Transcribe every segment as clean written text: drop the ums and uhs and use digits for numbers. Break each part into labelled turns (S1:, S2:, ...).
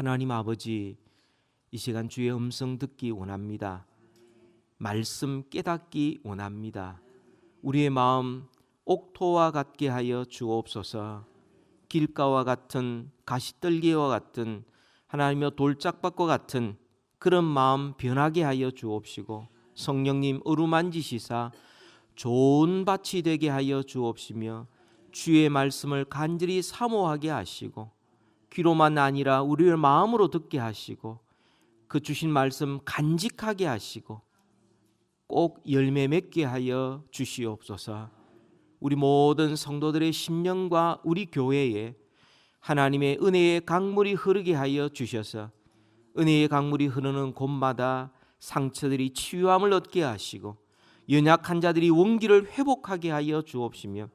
S1: 하나님 아버지, 이 시간 주의 음성 듣기 원합니다. 말씀 깨닫기 원합니다. 우리의 마음 옥토와 같게 하여 주옵소서. 길가와 같은 가시떨기와 같은 하나님의 돌짝밭과 같은 그런 마음 변하게 하여 주옵시고, 성령님 어루만지시사 좋은 밭이 되게 하여 주옵시며 주의 말씀을 간절히 사모하게 하시고 귀로만 아니라 우리의 마음으로 듣게 하시고 그 주신 말씀 간직하게 하시고 꼭 열매 맺게 하여 주시옵소서. 우리 모든 성도들의 심령과 우리 교회에 하나님의 은혜의 강물이 흐르게 하여 주셔서 은혜의 강물이 흐르는 곳마다 상처들이 치유함을 얻게 하시고 연약한 자들이 원기를 회복하게 하여 주옵시며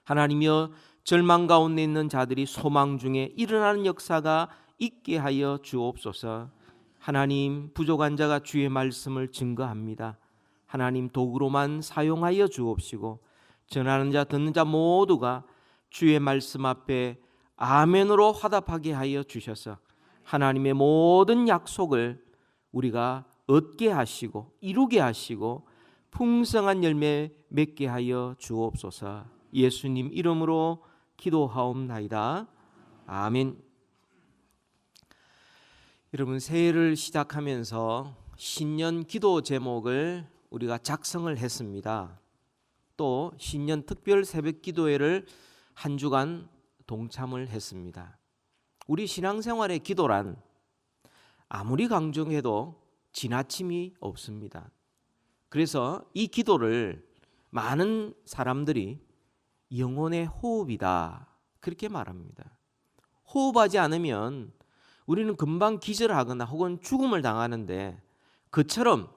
S1: 하나님이여 절망 가운데 있는 자들이 소망 중에 일어나는 역사가 있게 하여 주옵소서. 하나님, 부족한 자가 주의 말씀을 증거합니다. 하나님, 도구로만 사용하여 주옵시고 전하는 자 듣는 자 모두가 주의 말씀 앞에 아멘으로 화답하게 하여 주셔서 하나님의 모든 약속을 우리가 얻게 하시고 이루게 하시고 풍성한 열매 맺게 하여 주옵소서. 예수님 이름으로 기도하옵나이다. 아멘. 여러분, 새해를 시작하면서 신년 기도 제목을 우리가 작성을 했습니다. 또 신년 특별 새벽 기도회를 한 주간 동참을 했습니다. 우리 신앙생활의 기도란 아무리 강조해도 지나침이 없습니다. 그래서 이 기도를 많은 사람들이 영혼의 호흡이다 그렇게 말합니다. 호흡하지 않으면 우리는 금방 기절하거나 혹은 죽음을 당하는데, 그처럼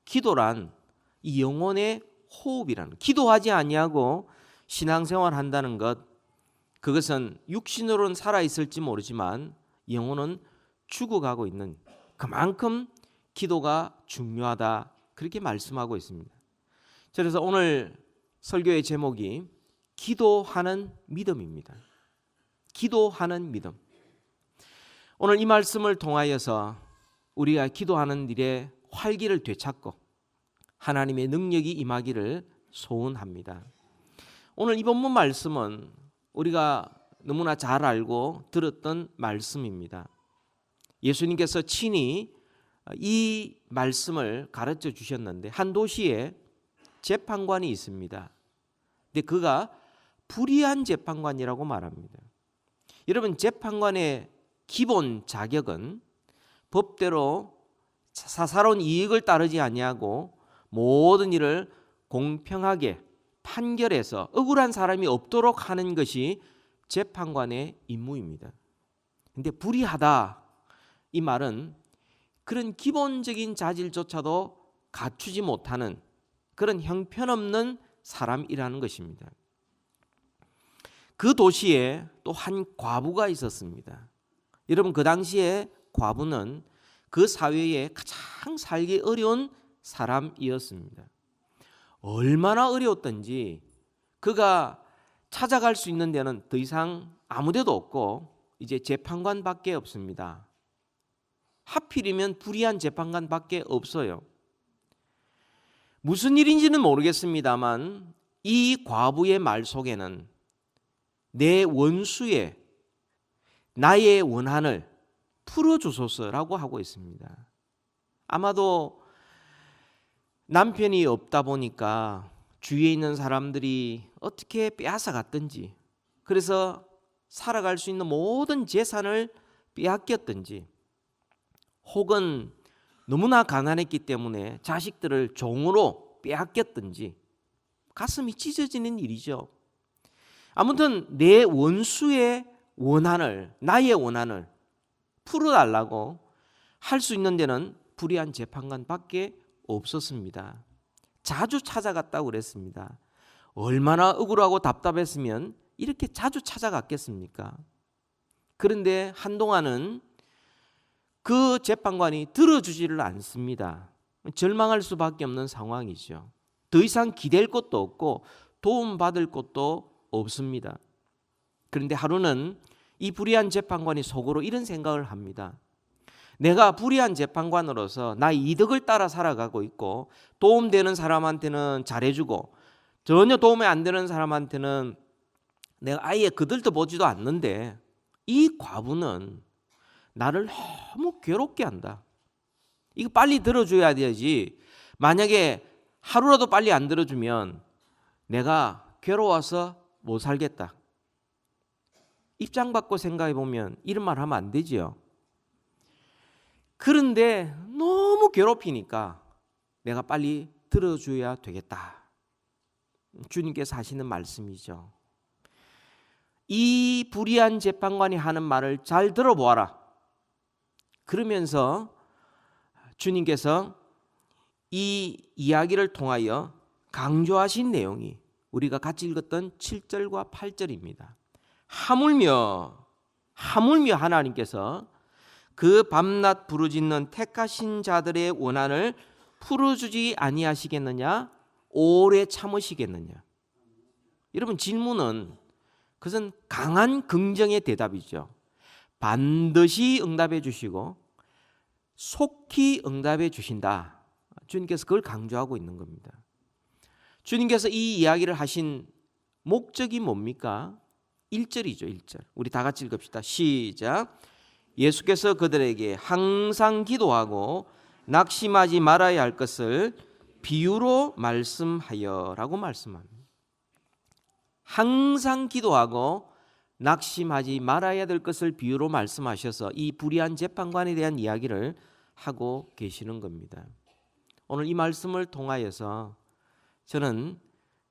S1: 기도란 이 영혼의 호흡이라는, 기도하지 아니하고 신앙생활 한다는 것, 그것은 육신으로는 살아있을지 모르지만 영혼은 죽어가고 있는, 그만큼 기도가 중요하다 그렇게 말씀하고 있습니다. 그래서 오늘 설교의 제목이 기도하는 믿음입니다. 기도하는 믿음. 오늘 이 말씀을 통하여서 우리가 기도하는 일에 활기를 되찾고 하나님의 능력이 임하기를 소원합니다. 오늘 이 본문 말씀은 우리가 너무나 잘 알고 들었던 말씀입니다. 예수님께서 친히 이 말씀을 가르쳐 주셨는데, 한 도시에 재판관이 있습니다. 근데 그가 불의한 재판관이라고 말합니다. 여러분, 재판관의 기본 자격은 법대로 사사로운 이익을 따르지 아니하고 모든 일을 공평하게 판결해서 억울한 사람이 없도록 하는 것이 재판관의 임무입니다. 근데 불의하다, 이 말은 그런 기본적인 자질조차도 갖추지 못하는 그런 형편없는 사람이라는 것입니다. 그 도시에 또 한 과부가 있었습니다. 여러분, 그 당시에 과부는 그 사회에 가장 살기 어려운 사람이었습니다. 얼마나 어려웠던지 그가 찾아갈 수 있는 데는 더 이상 아무 데도 없고 이제 재판관밖에 없습니다. 하필이면 불의한 재판관밖에 없어요. 무슨 일인지는 모르겠습니다만 이 과부의 말 속에는 내 원수의 나의 원한을 풀어주소서라고 하고 있습니다. 아마도 남편이 없다 보니까 주위에 있는 사람들이 어떻게 빼앗아 갔든지, 그래서 살아갈 수 있는 모든 재산을 빼앗겼든지, 혹은 너무나 가난했기 때문에 자식들을 종으로 빼앗겼든지, 가슴이 찢어지는 일이죠. 아무튼 내 원수의 원한을, 나의 원한을 풀어달라고 할 수 있는 데는 불의한 재판관밖에 없었습니다. 자주 찾아갔다고 그랬습니다. 얼마나 억울하고 답답했으면 이렇게 자주 찾아갔겠습니까? 그런데 한동안은 그 재판관이 들어주지를 않습니다. 절망할 수밖에 없는 상황이죠. 더 이상 기댈 것도 없고 도움받을 것도 없습니다. 그런데 하루는 이 불의한 재판관이 속으로 이런 생각을 합니다. 내가 불의한 재판관으로서 나의 이득을 따라 살아가고 있고 도움되는 사람한테는 잘해주고 전혀 도움이 안 되는 사람한테는 내가 아예 그들도 보지도 않는데 이 과부는 나를 너무 괴롭게 한다. 이거 빨리 들어줘야 되지. 만약에 하루라도 빨리 안 들어주면 내가 괴로워서 못 살겠다. 입장 바꿔 생각해 보면 이런 말 하면 안 되지요. 그런데 너무 괴롭히니까 내가 빨리 들어줘야 되겠다. 주님께서 하시는 말씀이죠. 이 불의한 재판관이 하는 말을 잘 들어보아라. 그러면서 주님께서 이 이야기를 통하여 강조하신 내용이 우리가 같이 읽었던 7절과 8절입니다. 하물며 하나님께서 그 밤낮 부르짖는 택하신 자들의 원한을 풀어주지 아니하시겠느냐? 오래 참으시겠느냐? 여러분, 질문은 그것은 강한 긍정의 대답이죠. 반드시 응답해 주시고 속히 응답해 주신다. 주님께서 그걸 강조하고 있는 겁니다. 주님께서 이 이야기를 하신 목적이 뭡니까? 1절이죠. 1절. 우리 다 같이 읽읍시다. 시작. 예수께서 그들에게 항상 기도하고 낙심하지 말아야 할 것을 비유로 말씀하여 라고 말씀합니다. 항상 기도하고 낙심하지 말아야 될 것을 비유로 말씀하셔서 이 불의한 재판관에 대한 이야기를 하고 계시는 겁니다. 오늘 이 말씀을 통하여서 저는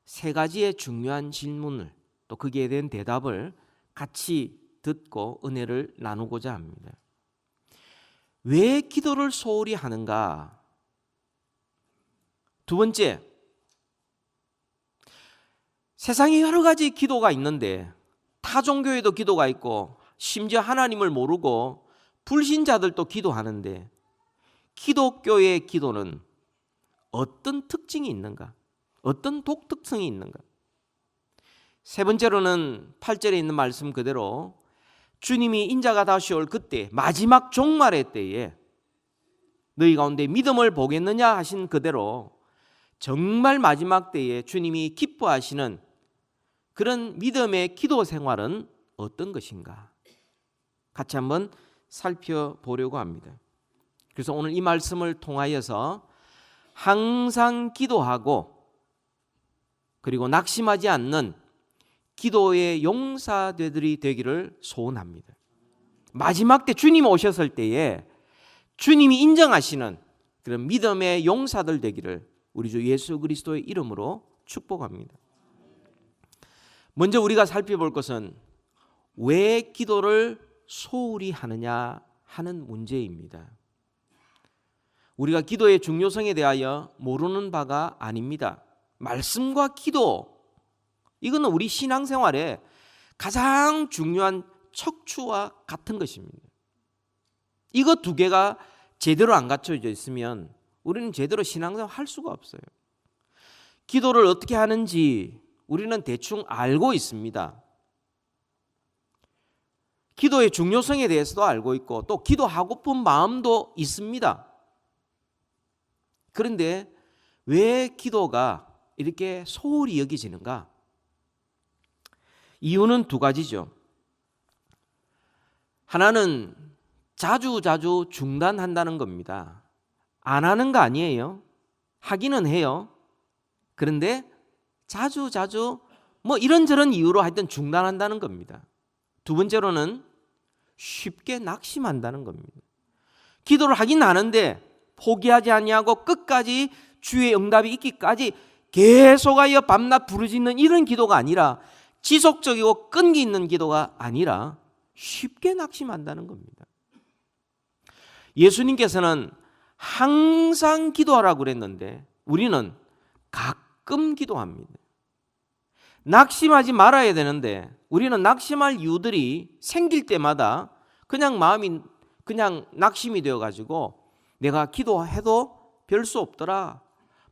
S1: 세 가지의 중요한 질문을 또 거기에 대한 대답을 같이 듣고 은혜를 나누고자 합니다. 왜 기도를 소홀히 하는가? 두 번째, 세상에 여러 가지 기도가 있는데 타 종교에도 기도가 있고 심지어 하나님을 모르고 불신자들도 기도하는데 기독교의 기도는 어떤 특징이 있는가? 어떤 독특성이 있는가? 세 번째로는 8절에 있는 말씀 그대로 주님이 인자가 다시 올 그때 마지막 종말의 때에 너희 가운데 믿음을 보겠느냐 하신 그대로 정말 마지막 때에 주님이 기뻐하시는 그런 믿음의 기도 생활은 어떤 것인가? 같이 한번 살펴보려고 합니다. 그래서 오늘 이 말씀을 통하여서 항상 기도하고 그리고 낙심하지 않는 기도의 용사들이 되기를 소원합니다. 마지막 때 주님 오셨을 때에 주님이 인정하시는 그런 믿음의 용사들 되기를 우리 주 예수 그리스도의 이름으로 축복합니다. 먼저 우리가 살펴볼 것은 왜 기도를 소홀히 하느냐 하는 문제입니다. 우리가 기도의 중요성에 대하여 모르는 바가 아닙니다. 말씀과 기도, 이거는 우리 신앙생활에 가장 중요한 척추와 같은 것입니다. 이거 두 개가 제대로 안 갖춰져 있으면 우리는 제대로 신앙생활 할 수가 없어요. 기도를 어떻게 하는지 우리는 대충 알고 있습니다. 기도의 중요성에 대해서도 알고 있고 또 기도하고픈 마음도 있습니다. 그런데 왜 기도가 이렇게 소홀히 여겨지는가? 이유는 두 가지죠. 하나는 자주 중단한다는 겁니다. 안 하는 거 아니에요. 하기는 해요. 그런데 자주 뭐 이런저런 이유로 하여튼 중단한다는 겁니다. 두 번째로는 쉽게 낙심한다는 겁니다. 기도를 하긴 하는데 포기하지 아니하고 끝까지 주의 응답이 있기까지 계속하여 밤낮 부르짖는 이런 기도가 아니라 지속적이고 끈기 있는 기도가 아니라 쉽게 낙심한다는 겁니다. 예수님께서는 항상 기도하라고 그랬는데 우리는 가끔 기도합니다. 낙심하지 말아야 되는데 우리는 낙심할 이유들이 생길 때마다 그냥 마음이 그냥 낙심이 되어가지고 내가 기도해도 별 수 없더라.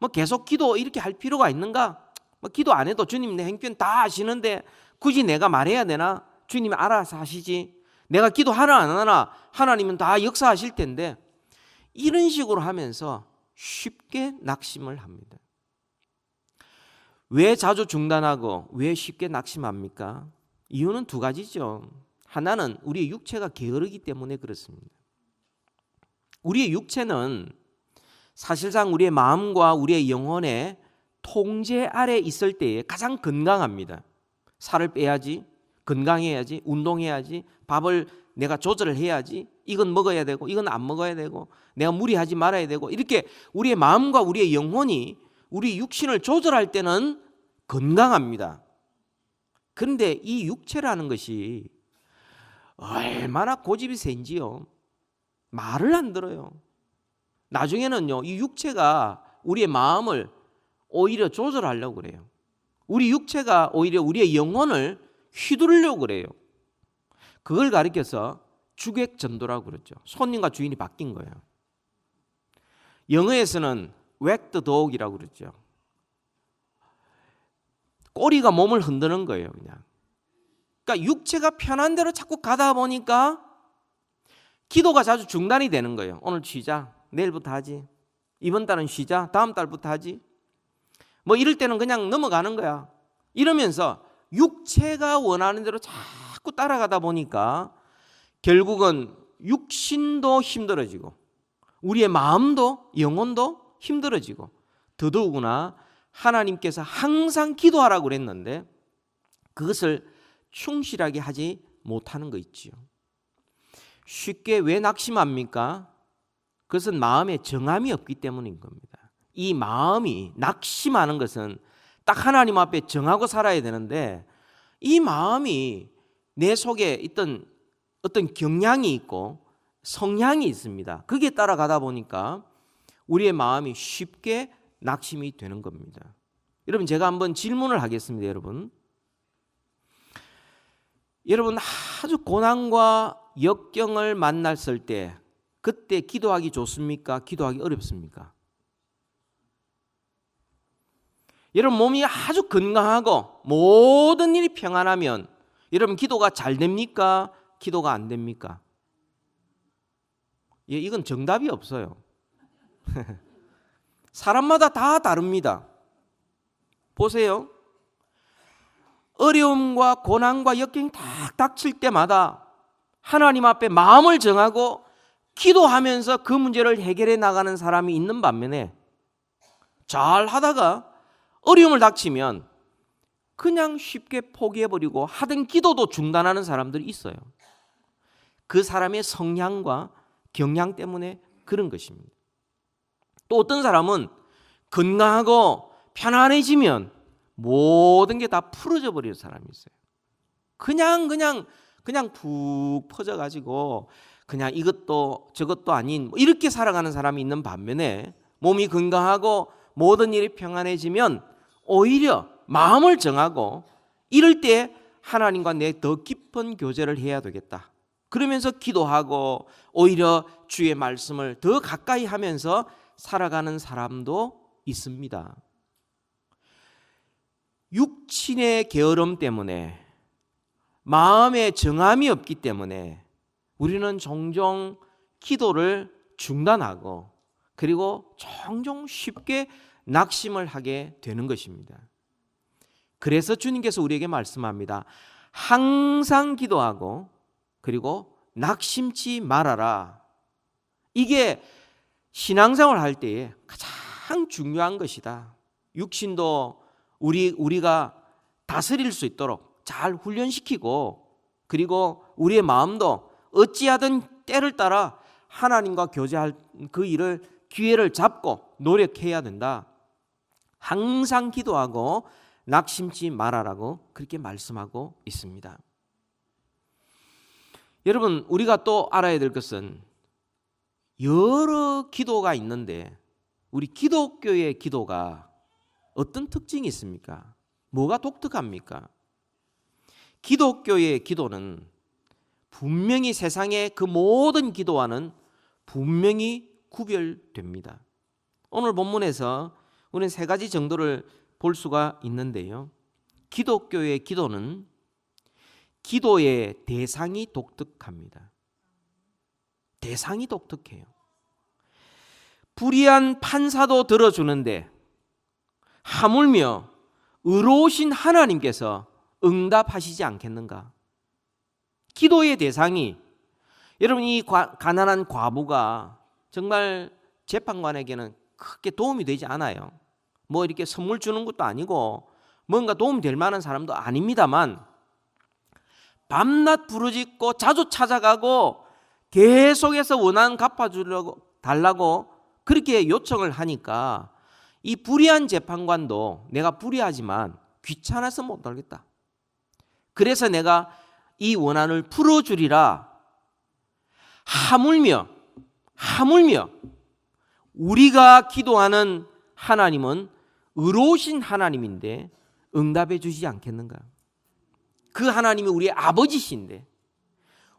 S1: 뭐 계속 기도 이렇게 할 필요가 있는가? 뭐 기도 안 해도 주님 내 행편 다 아시는데 굳이 내가 말해야 되나? 주님이 알아서 하시지. 내가 기도하나 안 하나 하나님은 다 역사하실 텐데, 이런 식으로 하면서 쉽게 낙심을 합니다. 왜 자주 중단하고 왜 쉽게 낙심합니까? 이유는 두 가지죠. 하나는 우리의 육체가 게으르기 때문에 그렇습니다. 우리의 육체는 사실상 우리의 마음과 우리의 영혼의 통제 아래 있을 때에 가장 건강합니다. 살을 빼야지, 건강해야지, 운동해야지, 밥을 내가 조절을 해야지, 이건 먹어야 되고 이건 안 먹어야 되고 내가 무리하지 말아야 되고, 이렇게 우리의 마음과 우리의 영혼이 우리 육신을 조절할 때는 건강합니다. 그런데 이 육체라는 것이 얼마나 고집이 센지요. 말을 안 들어요. 나중에는요, 이 육체가 우리의 마음을 오히려 조절하려고 그래요. 우리 육체가 오히려 우리의 영혼을 휘두르려고 그래요. 그걸 가리켜서 주객전도라고 그러죠. 손님과 주인이 바뀐 거예요. 영어에서는 wag the dog이라고 그러죠. 꼬리가 몸을 흔드는 거예요, 그냥. 그러니까 육체가 편한 대로 자꾸 가다 보니까 기도가 자주 중단이 되는 거예요. 오늘 쉬자, 내일부터 하지, 이번 달은 쉬자, 다음 달부터 하지, 뭐 이럴 때는 그냥 넘어가는 거야. 이러면서 육체가 원하는 대로 자꾸 따라가다 보니까 결국은 육신도 힘들어지고 우리의 마음도 영혼도 힘들어지고, 더더구나 하나님께서 항상 기도하라고 그랬는데 그것을 충실하게 하지 못하는 거 있지요. 쉽게 왜 낙심합니까? 그것은 마음에 정함이 없기 때문인 겁니다. 이 마음이 낙심하는 것은 딱 하나님 앞에 정하고 살아야 되는데, 이 마음이 내 속에 있던 어떤 경향이 있고 성향이 있습니다. 거기에 따라가다 보니까 우리의 마음이 쉽게 낙심이 되는 겁니다. 여러분, 제가 한번 질문을 하겠습니다. 여러분 아주 고난과 역경을 만났을 때 그때 기도하기 좋습니까? 기도하기 어렵습니까? 여러분, 몸이 아주 건강하고 모든 일이 평안하면 여러분 기도가 잘 됩니까? 기도가 안 됩니까? 예, 이건 정답이 없어요. 사람마다 다 다릅니다. 보세요. 어려움과 고난과 역경이 딱 닥칠 때마다 하나님 앞에 마음을 정하고 기도하면서 그 문제를 해결해 나가는 사람이 있는 반면에, 잘 하다가 어려움을 닥치면 그냥 쉽게 포기해버리고 하던 기도도 중단하는 사람들이 있어요. 그 사람의 성향과 경향 때문에 그런 것입니다. 또 어떤 사람은 건강하고 편안해지면 모든 게 다 풀어져 버리는 사람이 있어요. 그냥 푹 퍼져가지고 그냥 이것도 저것도 아닌 이렇게 살아가는 사람이 있는 반면에, 몸이 건강하고 모든 일이 평안해지면 오히려 마음을 정하고 이럴 때 하나님과 내 더 깊은 교제를 해야 되겠다, 그러면서 기도하고 오히려 주의 말씀을 더 가까이 하면서 살아가는 사람도 있습니다. 육신의 게으름 때문에, 마음의 정함이 없기 때문에 우리는 종종 기도를 중단하고 그리고 종종 쉽게 낙심을 하게 되는 것입니다. 그래서 주님께서 우리에게 말씀합니다. 항상 기도하고 그리고 낙심치 말아라. 이게 신앙생활 할 때에 가장 중요한 것이다. 육신도 우리가 다스릴 수 있도록 잘 훈련시키고, 그리고 우리의 마음도 어찌하든 때를 따라 하나님과 교제할 그 일을 기회를 잡고 노력해야 된다. 항상 기도하고 낙심치 말아라고 그렇게 말씀하고 있습니다. 여러분, 우리가 또 알아야 될 것은 여러 기도가 있는데 우리 기독교의 기도가 어떤 특징이 있습니까? 뭐가 독특합니까? 기독교의 기도는 분명히 세상의 그 모든 기도와는 분명히 구별됩니다. 오늘 본문에서 우리는 세 가지 정도를 볼 수가 있는데요. 기독교의 기도는 기도의 대상이 독특합니다. 대상이 독특해요. 불의한 판사도 들어주는데 하물며 의로우신 하나님께서 응답하시지 않겠는가? 기도의 대상이, 여러분, 이 가난한 과부가 정말 재판관에게는 크게 도움이 되지 않아요. 뭐 이렇게 선물 주는 것도 아니고 뭔가 도움이 될 만한 사람도 아닙니다만, 밤낮 부르짖고 자주 찾아가고 계속해서 원한 갚아주려고 달라고 그렇게 요청을 하니까 이 불의한 재판관도 내가 불의하지만 귀찮아서 못 하겠다. 그래서 내가 이 원한을 풀어주리라. 하물며 우리가 기도하는 하나님은 의로우신 하나님인데 응답해 주시지 않겠는가? 그 하나님이 우리의 아버지신데,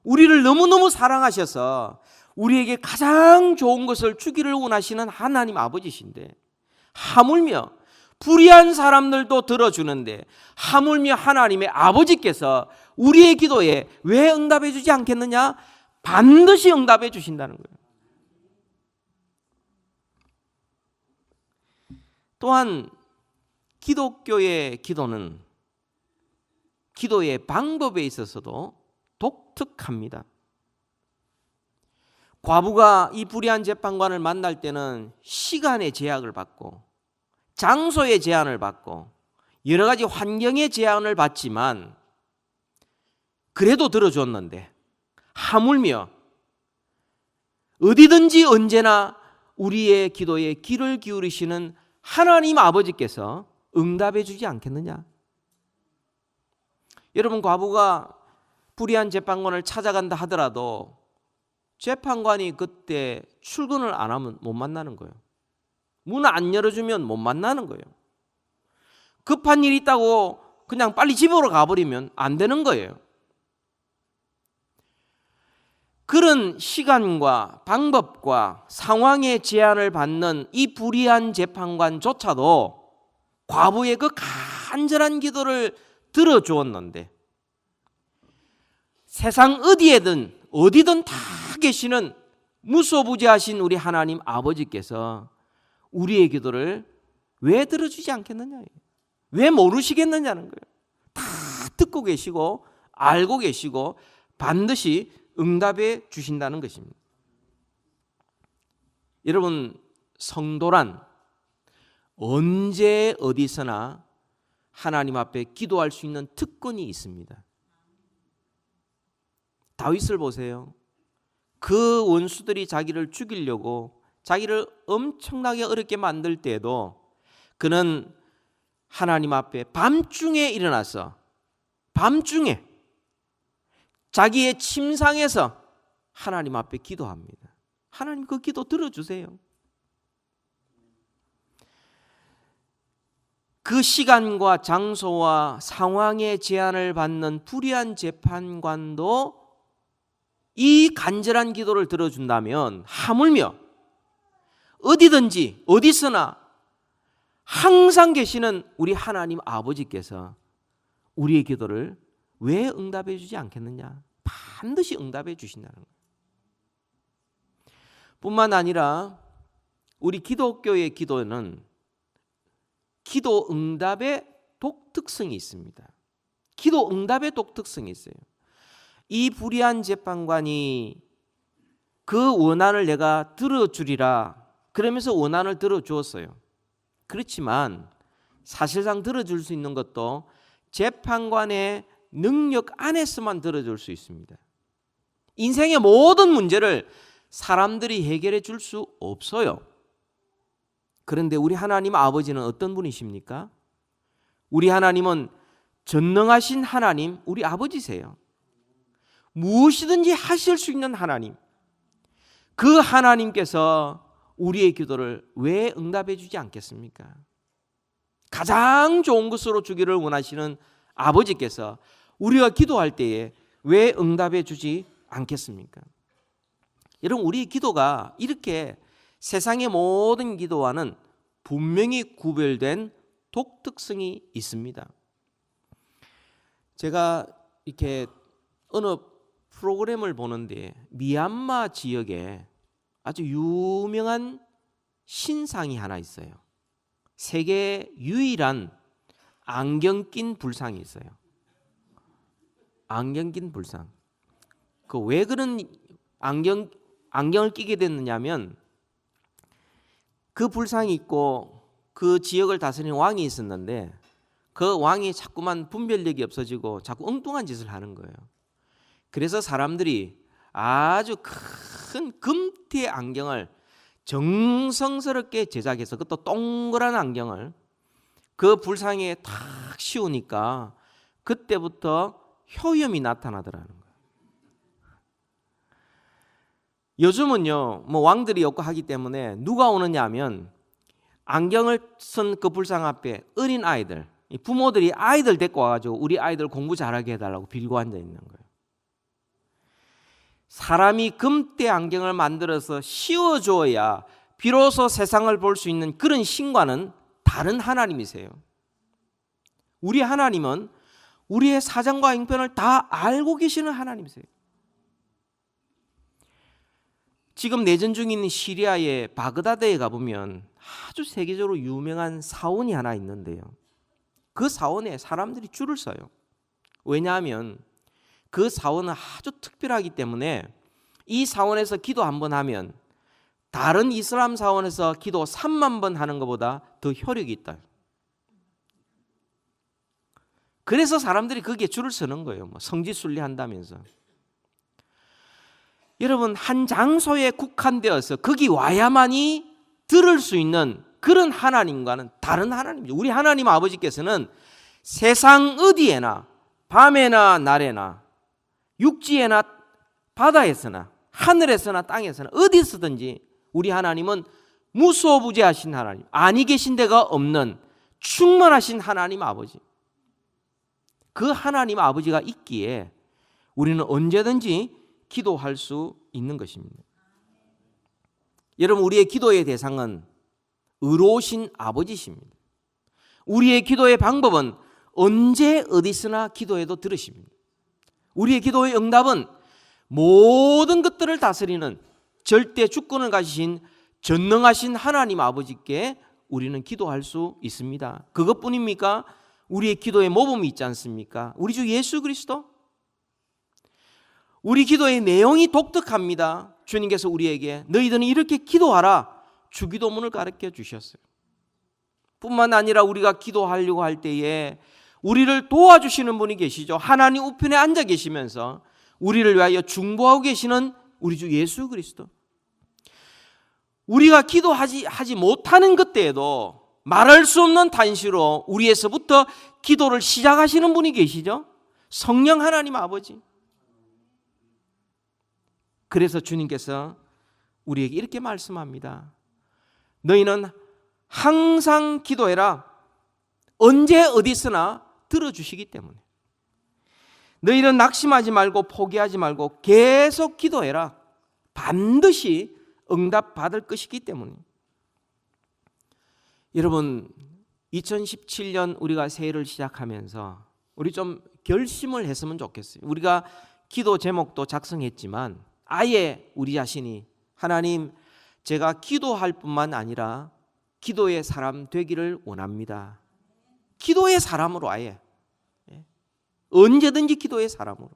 S1: 우리를 너무너무 사랑하셔서 우리에게 가장 좋은 것을 주기를 원하시는 하나님 아버지신데, 하물며 불의한 사람들도 들어주는데 하물며 하나님의 아버지께서 우리의 기도에 왜 응답해 주지 않겠느냐? 반드시 응답해 주신다는 거예요. 또한 기독교의 기도는 기도의 방법에 있어서도 독특합니다. 과부가 이 불의한 재판관을 만날 때는 시간의 제약을 받고 장소의 제한을 받고 여러 가지 환경의 제한을 받지만 그래도 들어줬는데, 하물며 어디든지 언제나 우리의 기도에 귀를 기울이시는 하나님 아버지께서 응답해 주지 않겠느냐? 여러분, 과부가 불의한 재판관을 찾아간다 하더라도 재판관이 그때 출근을 안 하면 못 만나는 거예요. 문을 안 열어주면 못 만나는 거예요. 급한 일이 있다고 그냥 빨리 집으로 가버리면 안 되는 거예요. 그런 시간과 방법과 상황의 제한을 받는 이 불의한 재판관조차도 과부의 그 간절한 기도를 들어주었는데, 세상 어디든 다 계시는 무소부재하신 우리 하나님 아버지께서 우리의 기도를 왜 들어주지 않겠느냐? 왜 모르시겠느냐는 거예요. 다 듣고 계시고 알고 계시고 반드시 응답해 주신다는 것입니다. 여러분, 성도란 언제 어디서나 하나님 앞에 기도할 수 있는 특권이 있습니다. 다윗을 보세요. 그 원수들이 자기를 죽이려고 자기를 엄청나게 어렵게 만들 때에도 그는 하나님 앞에 밤중에 일어나서 밤중에 자기의 침상에서 하나님 앞에 기도합니다. 하나님 그 기도 들어주세요. 그 시간과 장소와 상황의 제한을 받는 불의한 재판관도 이 간절한 기도를 들어준다면 하물며 어디든지 어디서나 항상 계시는 우리 하나님 아버지께서 우리의 기도를 왜 응답해 주지 않겠느냐? 반드시 응답해 주신다는 거예요. 뿐만 아니라 우리 기독교의 기도는 기도 응답의 독특성이 있습니다. 기도 응답의 독특성이 있어요. 이 불의한 재판관이 그 원한을 내가 들어주리라 그러면서 원한을 들어주었어요. 그렇지만 사실상 들어줄 수 있는 것도 재판관의 능력 안에서만 들어줄 수 있습니다. 인생의 모든 문제를 사람들이 해결해 줄 수 없어요. 그런데 우리 하나님 아버지는 어떤 분이십니까? 우리 하나님은 전능하신 하나님, 우리 아버지세요. 무엇이든지 하실 수 있는 하나님. 그 하나님께서 우리의 기도를 왜 응답해 주지 않겠습니까? 가장 좋은 것으로 주기를 원하시는 아버지께서 우리가 기도할 때에 왜 응답해 주지 않겠습니까? 여러분, 우리의 기도가 이렇게 세상의 모든 기도와는 분명히 구별된 독특성이 있습니다. 제가 이렇게 어느 프로그램을 보는데 미얀마 지역에 아주 유명한 신상이 하나 있어요. 세계 유일한 안경 낀 불상이 있어요. 안경 낀 불상. 그 왜 그런 안경을 끼게 됐느냐면 그 불상이 있고 그 지역을 다스리는 왕이 있었는데 그 왕이 자꾸만 분별력이 없어지고 자꾸 엉뚱한 짓을 하는 거예요. 그래서 사람들이 아주 큰 금태의 안경을 정성스럽게 제작해서 그것도 동그란 안경을 그 불상에 탁 씌우니까 그때부터 효염이 나타나더라는 거예요. 요즘은요, 뭐 왕들이 없고 하기 때문에 누가 오느냐 하면 안경을 쓴 그 불상 앞에 어린 아이들, 부모들이 아이들 데리고 와가지고 우리 아이들 공부 잘하게 해달라고 빌고 앉아 있는 거예요. 사람이 금대 안경을 만들어서 씌워줘야 비로소 세상을 볼 수 있는 그런 신과는 다른 하나님이세요. 우리 하나님은 우리의 사정과 형편을 다 알고 계시는 하나님이세요. 지금 내전 중인 시리아의 바그다드에 가보면 아주 세계적으로 유명한 사원이 하나 있는데요. 그 사원에 사람들이 줄을 서요. 왜냐하면 그 사원은 아주 특별하기 때문에 이 사원에서 기도 한 번 하면 다른 이슬람 사원에서 기도 3만 번 하는 것보다 더 효력이 있다. 그래서 사람들이 거기에 줄을 서는 거예요. 뭐 성지순례 한다면서. 여러분, 한 장소에 국한되어서 거기 와야만이 들을 수 있는 그런 하나님과는 다른 하나님이죠. 우리 하나님 아버지께서는 세상 어디에나 밤에나 날에나 육지에나 바다에서나 하늘에서나 땅에서나 어디서든지 우리 하나님은 무소부재하신 하나님, 아니 계신 데가 없는 충만하신 하나님 아버지. 그 하나님 아버지가 있기에 우리는 언제든지 기도할 수 있는 것입니다. 여러분, 우리의 기도의 대상은 의로우신 아버지십니다. 우리의 기도의 방법은 언제 어디서나 기도해도 들으십니다. 우리의 기도의 응답은 모든 것들을 다스리는 절대 주권을 가지신 전능하신 하나님 아버지께 우리는 기도할 수 있습니다. 그것뿐입니까? 우리의 기도의 모범이 있지 않습니까? 우리 주 예수 그리스도. 우리 기도의 내용이 독특합니다. 주님께서 우리에게 너희들은 이렇게 기도하라 주기도문을 가르쳐 주셨어요. 뿐만 아니라 우리가 기도하려고 할 때에 우리를 도와주시는 분이 계시죠. 하나님 우편에 앉아 계시면서 우리를 위하여 중보하고 계시는 우리 주 예수 그리스도. 우리가 기도하지 못하는 그때에도 말할 수 없는 단시로 우리에서부터 기도를 시작하시는 분이 계시죠. 성령 하나님 아버지. 그래서 주님께서 우리에게 이렇게 말씀합니다. 너희는 항상 기도해라. 언제 어디서나 들어주시기 때문에. 너희는 낙심하지 말고 포기하지 말고 계속 기도해라. 반드시 응답받을 것이기 때문에. 여러분, 2017년 우리가 새해를 시작하면서 우리 좀 결심을 했으면 좋겠어요. 우리가 기도 제목도 작성했지만 아예 우리 자신이 하나님, 제가 기도할 뿐만 아니라 기도의 사람 되기를 원합니다. 기도의 사람으로 아예 언제든지 기도의 사람으로.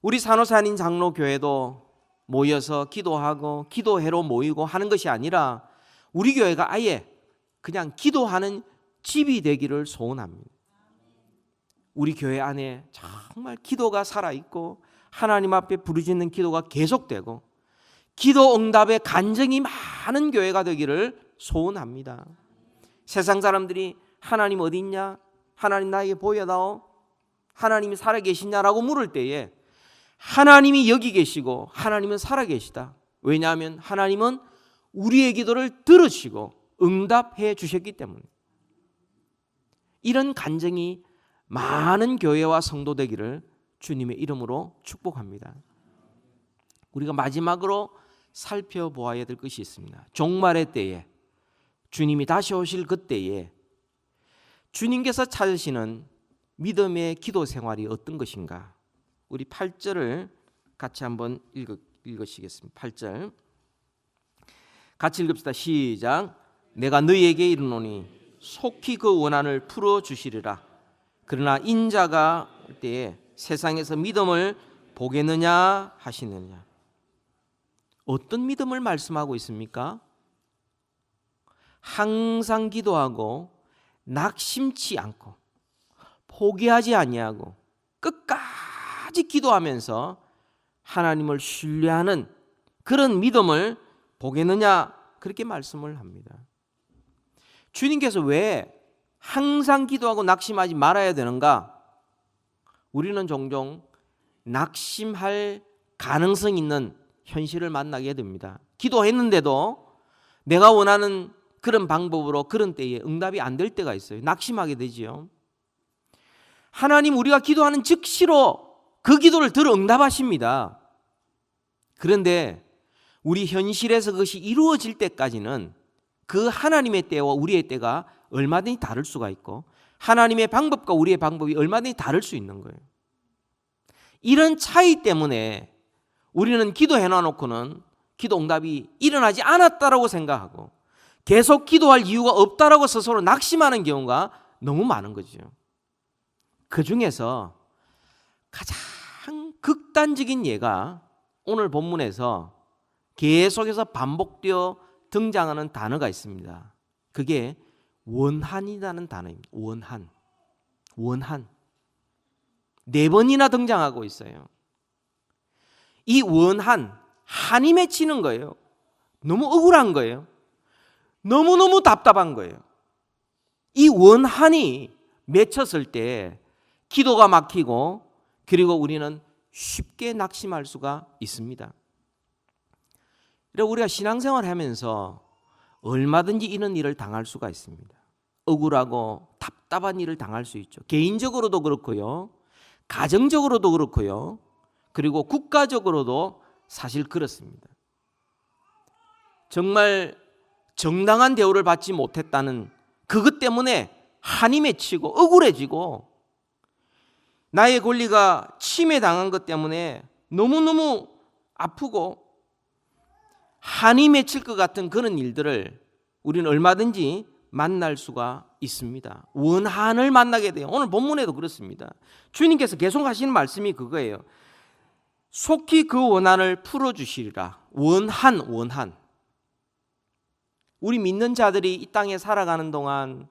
S1: 우리 산호산인 장로교회도 모여서 기도하고 기도회로 모이고 하는 것이 아니라 우리 교회가 아예 그냥 기도하는 집이 되기를 소원합니다. 우리 교회 안에 정말 기도가 살아있고 하나님 앞에 부르짖는 기도가 계속되고 기도 응답의 간증이 많은 교회가 되기를 소원합니다. 세상 사람들이 하나님 어디 있냐? 하나님 나에게 보여다오? 하나님이 살아계시냐라고 물을 때에 하나님이 여기 계시고 하나님은 살아계시다. 왜냐하면 하나님은 우리의 기도를 들으시고 응답해 주셨기 때문에. 이런 간증이 많은 교회와 성도 되기를 주님의 이름으로 축복합니다. 우리가 마지막으로 살펴보아야 될 것이 있습니다. 종말의 때에, 주님이 다시 오실 그때에 주님께서 찾으시는 믿음의 기도 생활이 어떤 것인가? 우리 8절을 같이 한번 읽으시겠습니다. 8절 같이 읽읍시다. 시작. 내가 너희에게 이르노니 속히 그 원한을 풀어주시리라. 그러나 인자가 올 때에 세상에서 믿음을 보겠느냐 하시느냐. 어떤 믿음을 말씀하고 있습니까? 항상 기도하고 낙심치 않고 포기하지 아니하고 끝까지 기도하면서 하나님을 신뢰하는 그런 믿음을 보겠느냐, 그렇게 말씀을 합니다. 주님께서 왜 항상 기도하고 낙심하지 말아야 되는가? 우리는 종종 낙심할 가능성 있는 현실을 만나게 됩니다. 기도했는데도 내가 원하는 그런 방법으로 그런 때에 응답이 안 될 때가 있어요. 낙심하게 되지요. 하나님, 우리가 기도하는 즉시로 그 기도를 들어 응답하십니다. 그런데 우리 현실에서 그것이 이루어질 때까지는 그 하나님의 때와 우리의 때가 얼마든지 다를 수가 있고 하나님의 방법과 우리의 방법이 얼마든지 다를 수 있는 거예요. 이런 차이 때문에 우리는 기도해 놔놓고는 기도 응답이 일어나지 않았다라고 생각하고 계속 기도할 이유가 없다라고 스스로 낙심하는 경우가 너무 많은 거죠. 그 중에서 가장 극단적인 예가 오늘 본문에서 계속해서 반복되어 등장하는 단어가 있습니다. 그게 원한이라는 단어입니다. 원한. 4번이나 등장하고 있어요. 이 원한, 한이 맺히는 거예요. 너무 억울한 거예요. 너무너무 답답한 거예요. 이 원한이 맺혔을 때 기도가 막히고 그리고 우리는 쉽게 낙심할 수가 있습니다. 우리가 신앙생활을 하면서 얼마든지 이런 일을 당할 수가 있습니다. 억울하고 답답한 일을 당할 수 있죠. 개인적으로도 그렇고요. 가정적으로도 그렇고요. 그리고 국가적으로도 사실 그렇습니다. 정말 정당한 대우를 받지 못했다는 그것 때문에 한이 맺히고 억울해지고 나의 권리가 침해당한 것 때문에 너무너무 아프고 한이 맺힐 것 같은 그런 일들을 우리는 얼마든지 만날 수가 있습니다. 원한을 만나게 돼요. 오늘 본문에도 그렇습니다. 주님께서 계속 하시는 말씀이 그거예요. 속히 그 원한을 풀어주시리라. 원한. 우리 믿는 자들이 이 땅에 살아가는 동안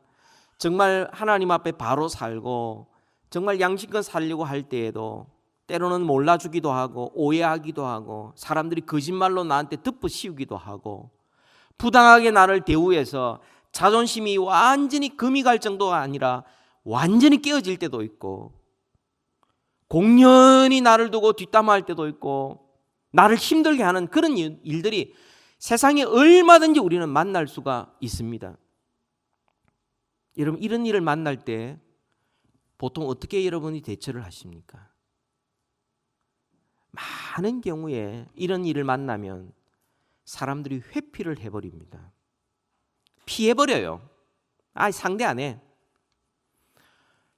S1: 정말 하나님 앞에 바로 살고 정말 양심껏 살려고 할 때에도 때로는 몰라주기도 하고 오해하기도 하고 사람들이 거짓말로 나한테 덮어씌우기도 하고 부당하게 나를 대우해서 자존심이 완전히 금이 갈 정도가 아니라 완전히 깨어질 때도 있고 공연히 나를 두고 뒷담화할 때도 있고 나를 힘들게 하는 그런 일들이 세상에 얼마든지 우리는 만날 수가 있습니다. 여러분, 이런 일을 만날 때 보통 어떻게 여러분이 대처를 하십니까? 많은 경우에 이런 일을 만나면 사람들이 회피를 해버립니다. 피해버려요. 상대 안 해.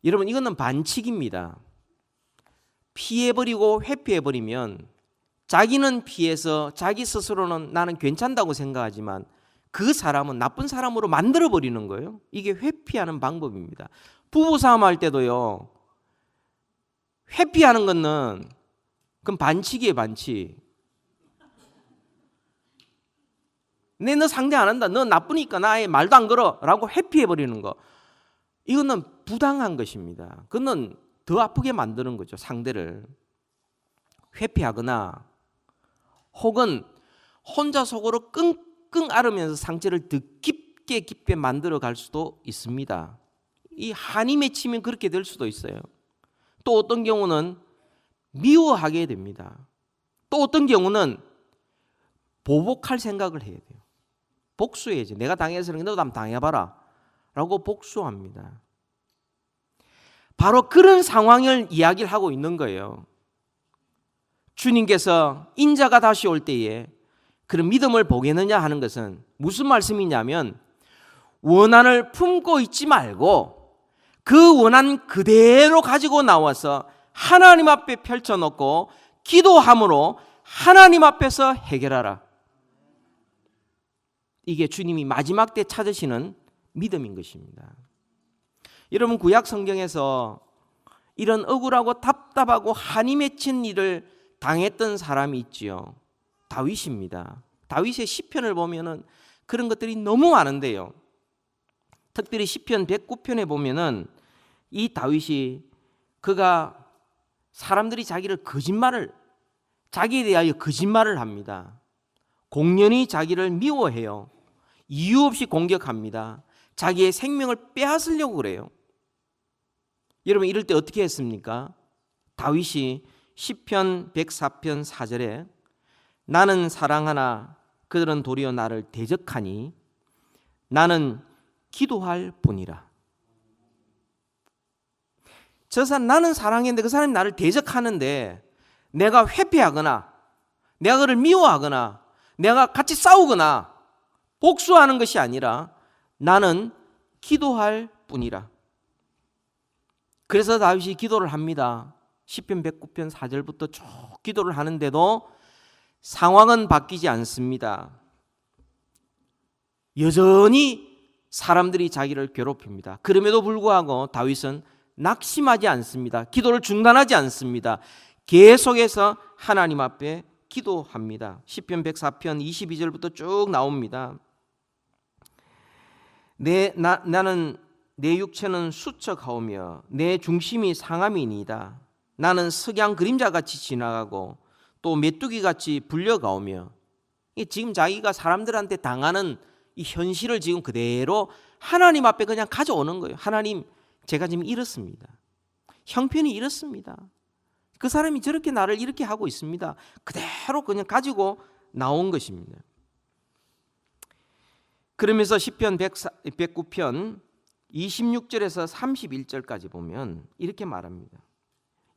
S1: 여러분, 이거는 반칙입니다. 피해버리고 회피해버리면 자기는 피해서 자기 스스로는 나는 괜찮다고 생각하지만 그 사람은 나쁜 사람으로 만들어버리는 거예요. 이게 회피하는 방법입니다. 부부싸움 할 때도요. 회피하는 거는 그럼 반칙이에요, 반칙. 너 상대 안 한다. 너 나쁘니까 나 아예 말도 안 걸어. 라고 회피해버리는 거. 이거는 부당한 것입니다. 그거는 더 아프게 만드는 거죠, 상대를. 회피하거나 혹은 혼자 속으로 끙끙 앓으면서 상처를 더 깊게 만들어 갈 수도 있습니다. 이 한이 맺히면 그렇게 될 수도 있어요. 또 어떤 경우는 미워하게 됩니다. 또 어떤 경우는 보복할 생각을 해야 돼요. 복수해야지. 내가 당해서는 너도 한번 당해봐라 라고 복수합니다. 바로 그런 상황을 이야기를 하고 있는 거예요. 주님께서 인자가 다시 올 때에 그런 믿음을 보겠느냐 하는 것은 무슨 말씀이냐면 원한을 품고 있지 말고 그 원한 그대로 가지고 나와서 하나님 앞에 펼쳐놓고 기도함으로 하나님 앞에서 해결하라. 이게 주님이 마지막 때 찾으시는 믿음인 것입니다. 여러분, 구약 성경에서 이런 억울하고 답답하고 한이 맺힌 일을 당했던 사람이 있지요. 다윗입니다. 다윗의 시편을 보면은 그런 것들이 너무 많은데요. 특별히 시편 109편에 보면은 이 다윗이 그가 사람들이 자기에 대하여 거짓말을 합니다. 공연히 자기를 미워해요. 이유 없이 공격합니다. 자기의 생명을 빼앗으려고 그래요. 여러분, 이럴 때 어떻게 했습니까? 다윗이 시편 104편 4절에 나는 사랑하나 그들은 도리어 나를 대적하니 나는 기도할 뿐이라. 저 사람 나는 사랑했는데 그 사람이 나를 대적하는데 내가 회피하거나 내가 그를 미워하거나 내가 같이 싸우거나 복수하는 것이 아니라 나는 기도할 뿐이라. 그래서 다윗이 기도를 합니다. 시편 109편 4절부터 쭉 기도를 하는데도 상황은 바뀌지 않습니다. 여전히 사람들이 자기를 괴롭힙니다. 그럼에도 불구하고 다윗은 낙심하지 않습니다. 기도를 중단하지 않습니다. 계속해서 하나님 앞에 기도합니다. 시편 104편 22절부터 쭉 나옵니다. 나는 내 육체는 수척하오며 내 중심이 상함이니이다. 나는 석양 그림자같이 지나가고 또 메뚜기같이 불려가오며, 지금 자기가 사람들한테 당하는 이 현실을 지금 그대로 하나님 앞에 그냥 가져오는 거예요. 하나님, 제가 지금 이렇습니다. 형편이 이렇습니다. 그 사람이 저렇게 나를 이렇게 하고 있습니다. 그대로 그냥 가지고 나온 것입니다. 그러면서 시편 109편 26절에서 31절까지 보면 이렇게 말합니다.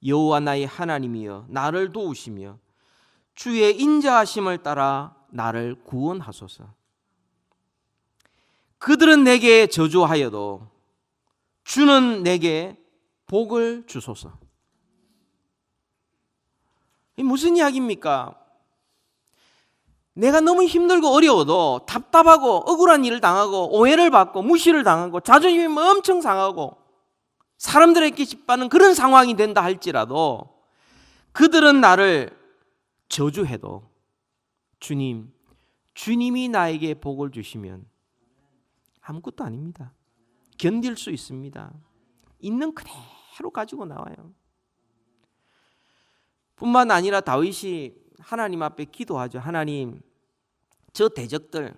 S1: 여호와 나의 하나님이여 나를 도우시며 주의 인자하심을 따라 나를 구원하소서. 그들은 내게 저주하여도 주는 내게 복을 주소서. 이 무슨 이야기입니까? 내가 너무 힘들고 어려워도 답답하고 억울한 일을 당하고 오해를 받고 무시를 당하고 자존심이 엄청 상하고 사람들에게 짓받는 그런 상황이 된다 할지라도 그들은 나를 저주해도 주님이 나에게 복을 주시면 아무것도 아닙니다. 견딜 수 있습니다. 있는 그대로 가지고 나와요. 뿐만 아니라 다윗이 하나님 앞에 기도하죠. 하나님, 저 대적들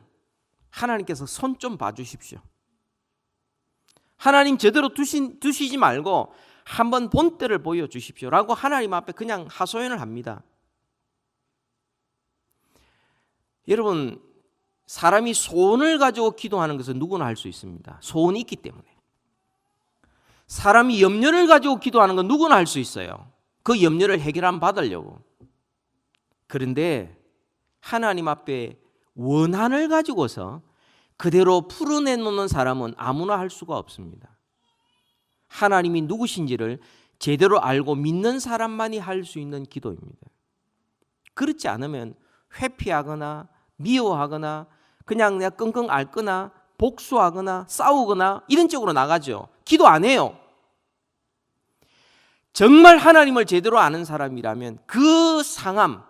S1: 하나님께서 손 좀 봐주십시오. 하나님 제대로 두시지 말고 한번 본때를 보여주십시오 라고 하나님 앞에 그냥 하소연을 합니다. 여러분, 사람이 소원을 가지고 기도하는 것은 누구나 할 수 있습니다. 소원이 있기 때문에. 사람이 염려를 가지고 기도하는 건 누구나 할 수 있어요. 그 염려를 해결함 받으려고. 그런데 하나님 앞에 원한을 가지고서 그대로 풀어내놓는 사람은 아무나 할 수가 없습니다. 하나님이 누구신지를 제대로 알고 믿는 사람만이 할 수 있는 기도입니다. 그렇지 않으면 회피하거나 미워하거나 그냥 내가 끙끙 앓거나 복수하거나 싸우거나 이런 쪽으로 나가죠. 기도 안 해요. 정말 하나님을 제대로 아는 사람이라면 그 상함,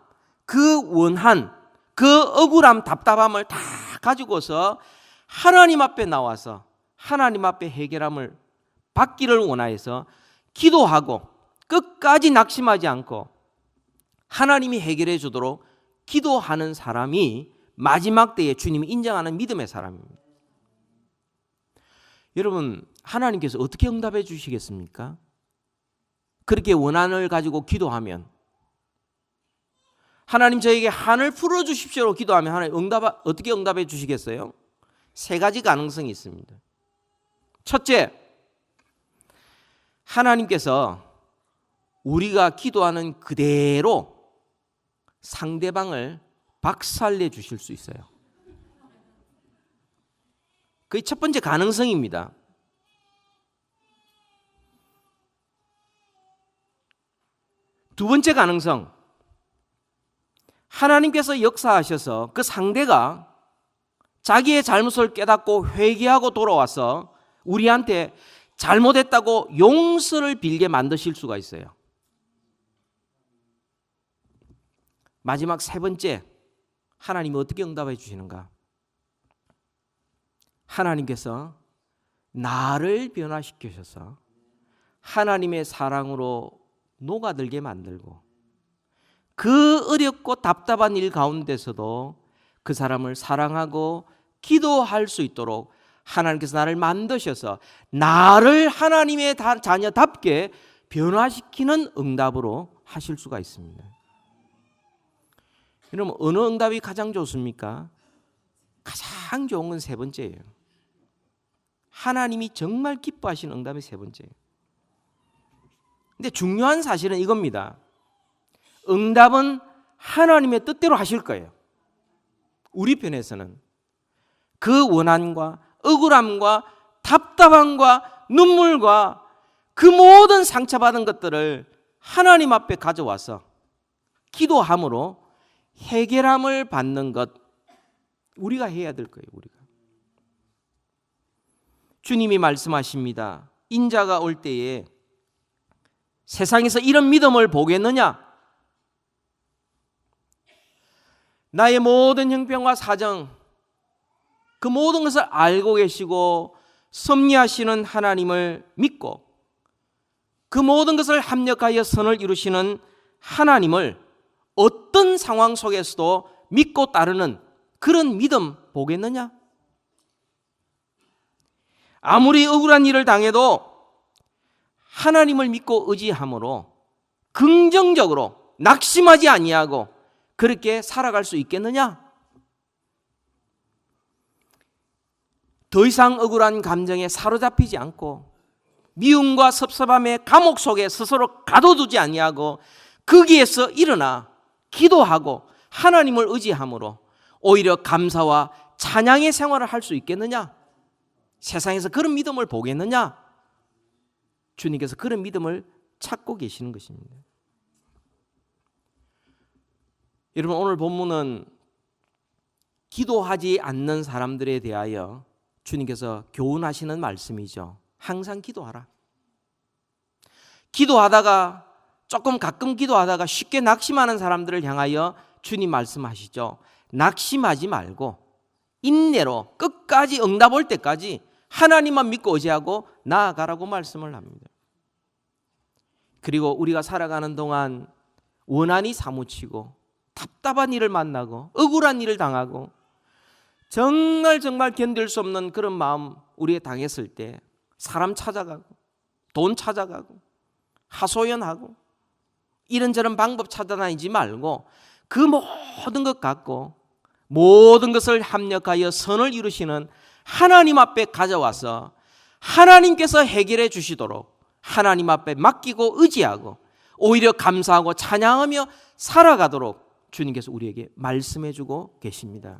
S1: 그 원한, 그 억울함, 답답함을 다 가지고서 하나님 앞에 나와서 하나님 앞에 해결함을 받기를 원하여서 기도하고 끝까지 낙심하지 않고 하나님이 해결해 주도록 기도하는 사람이 마지막 때에 주님이 인정하는 믿음의 사람입니다. 여러분, 하나님께서 어떻게 응답해 주시겠습니까? 그렇게 원한을 가지고 기도하면, 하나님 저에게 한을 풀어주십시오로 기도하면 하나님 어떻게 응답해 주시겠어요? 세 가지 가능성이 있습니다. 첫째, 하나님께서 우리가 기도하는 그대로 상대방을 박살내 주실 수 있어요. 그게 첫 번째 가능성입니다. 두 번째 가능성, 하나님께서 역사하셔서 그 상대가 자기의 잘못을 깨닫고 회개하고 돌아와서 우리한테 잘못했다고 용서를 빌게 만드실 수가 있어요. 마지막 세 번째, 하나님이 어떻게 응답해 주시는가? 하나님께서 나를 변화시키셔서 하나님의 사랑으로 녹아들게 만들고 그 어렵고 답답한 일 가운데서도 그 사람을 사랑하고 기도할 수 있도록 하나님께서 나를 만드셔서 나를 하나님의 자녀답게 변화시키는 응답으로 하실 수가 있습니다. 여러분, 어느 응답이 가장 좋습니까? 가장 좋은 건 세 번째예요. 하나님이 정말 기뻐하시는 응답이 세 번째예요. 근데 중요한 사실은 이겁니다. 응답은 하나님의 뜻대로 하실 거예요. 우리 편에서는 그 원한과 억울함과 답답함과 눈물과 그 모든 상처받은 것들을 하나님 앞에 가져와서 기도함으로 해결함을 받는 것, 우리가 해야 될 거예요. 우리가. 주님이 말씀하십니다. 인자가 올 때에 세상에서 이런 믿음을 보겠느냐? 나의 모든 형편과 사정, 그 모든 것을 알고 계시고 섭리하시는 하나님을 믿고 그 모든 것을 합력하여 선을 이루시는 하나님을 어떤 상황 속에서도 믿고 따르는 그런 믿음 보겠느냐? 아무리 억울한 일을 당해도 하나님을 믿고 의지함으로 긍정적으로 낙심하지 아니하고 그렇게 살아갈 수 있겠느냐? 더 이상 억울한 감정에 사로잡히지 않고 미움과 섭섭함의 감옥 속에 스스로 가둬두지 아니하고 거기에서 일어나 기도하고 하나님을 의지함으로 오히려 감사와 찬양의 생활을 할 수 있겠느냐? 세상에서 그런 믿음을 보겠느냐? 주님께서 그런 믿음을 찾고 계시는 것입니다. 여러분, 오늘 본문은 기도하지 않는 사람들에 대하여 주님께서 교훈하시는 말씀이죠. 항상 기도하라. 기도하다가 가끔 기도하다가 쉽게 낙심하는 사람들을 향하여 주님 말씀하시죠. 낙심하지 말고 인내로 끝까지 응답 올 때까지 하나님만 믿고 의지하고 나아가라고 말씀을 합니다. 그리고 우리가 살아가는 동안 원한이 사무치고 답답한 일을 만나고 억울한 일을 당하고 정말 견딜 수 없는 그런 마음 우리에 당했을 때 사람 찾아가고 돈 찾아가고 하소연하고 이런저런 방법 찾아다니지 말고 그 모든 것 갖고 모든 것을 합력하여 선을 이루시는 하나님 앞에 가져와서 하나님께서 해결해 주시도록 하나님 앞에 맡기고 의지하고 오히려 감사하고 찬양하며 살아가도록 주님께서 우리에게 말씀해 주고 계십니다.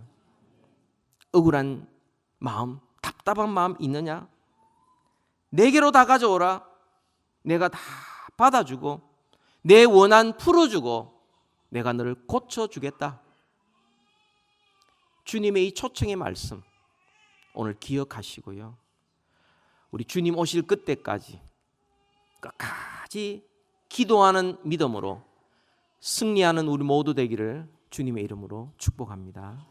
S1: 억울한 마음, 답답한 마음 있느냐? 내게로 다 가져오라. 내가 다 받아주고 내 원한 풀어주고 내가 너를 고쳐주겠다. 주님의 이 초청의 말씀 오늘 기억하시고요. 우리 주님 오실 그때까지 끝까지 기도하는 믿음으로 승리하는 우리 모두 되기를 주님의 이름으로 축복합니다.